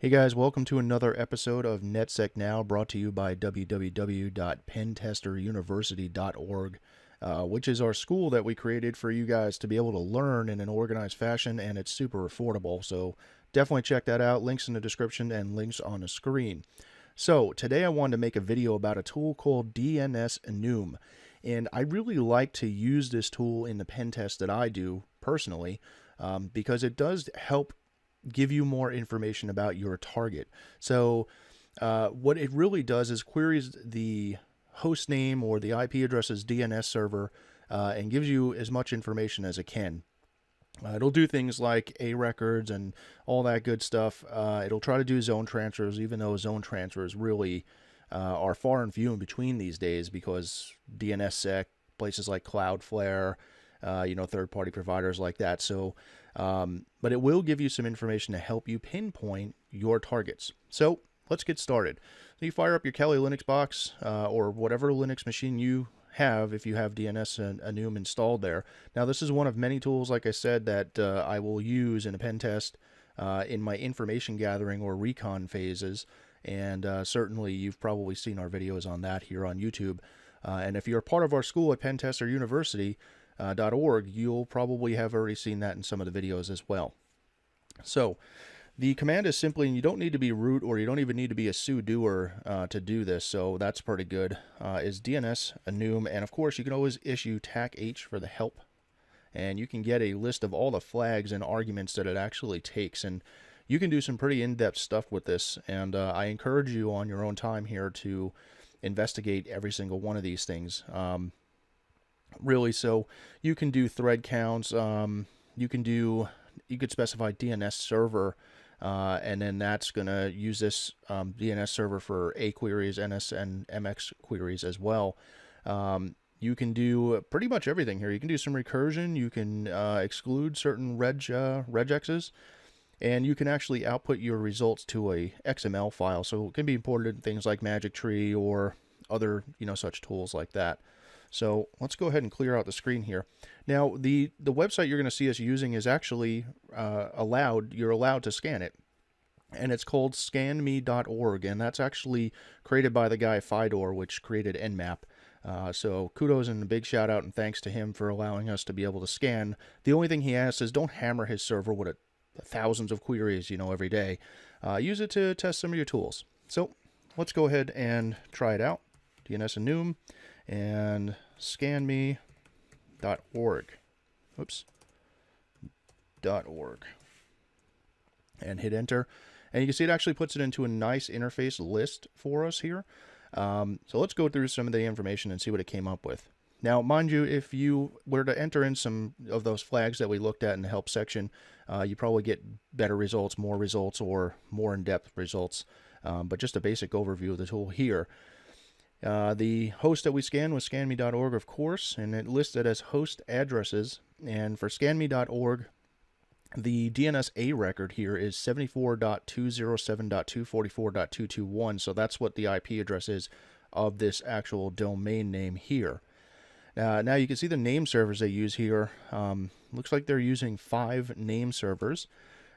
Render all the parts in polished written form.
Hey guys, welcome to another episode of NetSecNow, brought to you by www.pentesteruniversity.org, which is our school that we created for you guys to be able to learn in an organized fashion, and it's super affordable. So definitely check that out. Links in the description and links on the screen. So today I wanted to make a video about a tool called dnsenum, and I really like to use this tool in the pen test that I do personally, because it does help give you more information about your target. So what it really does is queries the host name or the IP address's DNS server and gives you as much information as it can. It'll do things like A records and all that good stuff. It'll try to do zone transfers, even though zone transfers really are far and few in between these days because DNSSEC, places like Cloudflare, third-party providers like that. So, but it will give you some information to help you pinpoint your targets. So let's get started. So you fire up your Kali Linux box or whatever Linux machine you have if you have dnsenum installed there. Now this is one of many tools, like I said, that I will use in a pen test in my information gathering or recon phases. And certainly you've probably seen our videos on that here on YouTube. And if you're part of our school at pentesteruniversity.org, you'll probably have already seen that in some of the videos as well. So the command is simply, and you don't need to be root or you don't even need to be a sudoer to do this, so that's pretty good, is dnsenum. And of course you can always issue TAC-H for the help, and you can get a list of all the flags and arguments that it actually takes, and you can do some pretty in-depth stuff with this. And I encourage you on your own time here to investigate every single one of these things. Really, so you can do thread counts. You could specify DNS server, and then that's going to use this DNS server for A queries, NS, and MX queries as well. You can do pretty much everything here. You can do some recursion. You can exclude certain regexes. And you can actually output your results to a XML file. So it can be imported in things like Magic Tree or other, such tools like that. So let's go ahead and clear out the screen here. Now, the website you're going to see us using is actually you're allowed to scan it. And it's called scanme.org. And that's actually created by the guy Fedor, which created Nmap. So kudos and a big shout out and thanks to him for allowing us to be able to scan. The only thing he asks is don't hammer his server with thousands of queries, every day. Use it to test some of your tools. So let's go ahead and try it out. dnsenum and scanme.org. Oops. .org. And hit enter. And you can see it actually puts it into a nice interface list for us here. So let's go through some of the information and see what it came up with. Now, mind you, if you were to enter in some of those flags that we looked at in the help section, you probably get better results, or more in-depth results. But just a basic overview of the tool here. The host that we scanned was scanme.org, of course, and it listed as host addresses. And for scanme.org, the DNS A record here is 74.207.244.221. So that's what the IP address is of this actual domain name here. Now you can see the name servers they use here. Looks like they're using 5 name servers,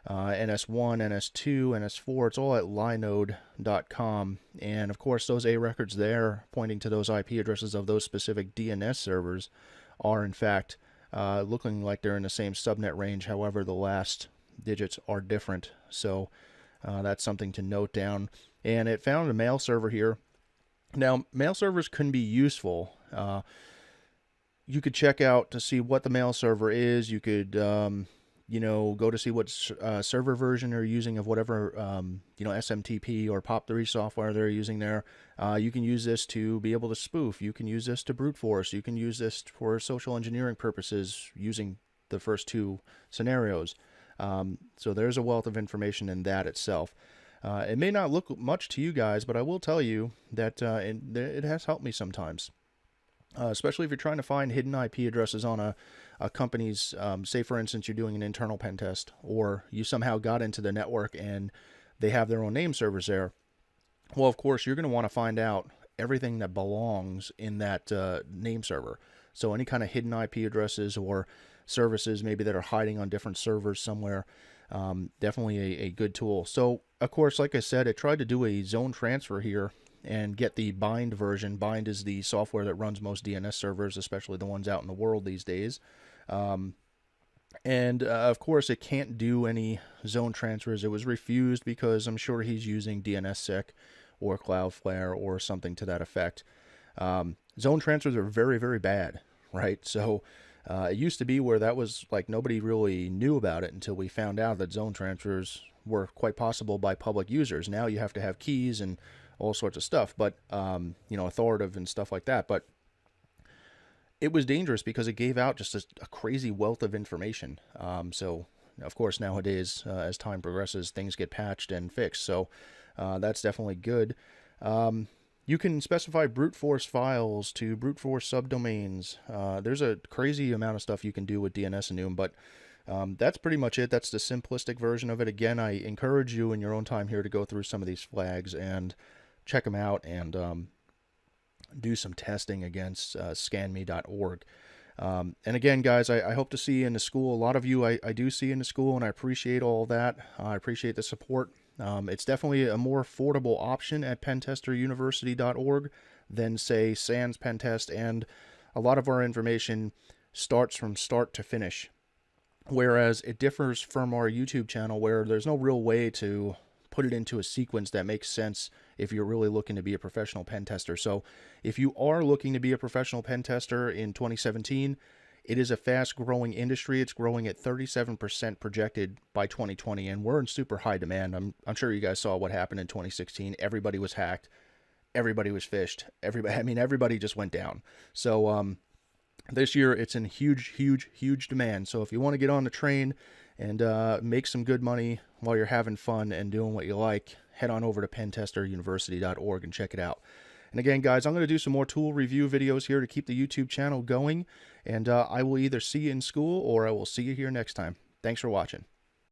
NS1, NS2, NS4. It's all at linode.com. And of course those A records there pointing to those IP addresses of those specific DNS servers are in fact looking like they're in the same subnet range. However, the last digits are different. So that's something to note down. And it found a mail server here. Now mail servers can be useful. You could check out to see what the mail server is. You could, go to see what server version they're using of whatever, SMTP or POP3 software they're using there. You can use this to be able to spoof. You can use this to brute force. You can use this for social engineering purposes using the first 2 scenarios. So there's a wealth of information in that itself. It may not look much to you guys, but I will tell you that it has helped me sometimes. Especially if you're trying to find hidden IP addresses on a company's, say for instance, you're doing an internal pen test, or you somehow got into the network and they have their own name servers there. Well, of course, you're going to want to find out everything that belongs in that name server. So any kind of hidden IP addresses or services maybe that are hiding on different servers somewhere, Definitely a good tool. So, of course, like I said, I tried to do a zone transfer here and get the Bind version. Bind is the software that runs most DNS servers, especially the ones out in the world these days. And of course, it can't do any zone transfers. It was refused because I'm sure he's using DNSSEC or Cloudflare or something to that effect. Zone transfers are very, very bad, right? So it used to be where that was like nobody really knew about it until we found out that zone transfers were quite possible by public users. Now you have to have keys and all sorts of stuff, but authoritative and stuff like that. But it was dangerous because it gave out just a crazy wealth of information. So, of course, nowadays, as time progresses, things get patched and fixed. So that's definitely good. You can specify brute force files to brute force subdomains. There's a crazy amount of stuff you can do with dnsenum, but that's pretty much it. That's the simplistic version of it. Again, I encourage you in your own time here to go through some of these flags and check them out and do some testing against scanme.org. And again, guys, I hope to see you in the school. A lot of you I do see in the school, and I appreciate all that. I appreciate the support. It's definitely a more affordable option at pentesteruniversity.org than, say, Sans Pentest, and a lot of our information starts from start to finish. Whereas it differs from our YouTube channel, where there's no real way to put it into a sequence that makes sense if you're really looking to be a professional pen tester. So if you are looking to be a professional pen tester in 2017, it is a fast-growing industry. It's growing at 37% projected by 2020, and we're in super high demand. I'm sure you guys saw what happened in 2016. Everybody was hacked. Everybody was phished. Everybody just went down. So this year, it's in huge demand. So if you want to get on the train and make some good money while you're having fun and doing what you like, head on over to pentesteruniversity.org and check it out. And again, guys, I'm going to do some more tool review videos here to keep the YouTube channel going, and I will either see you in school or I will see you here next time. Thanks for watching.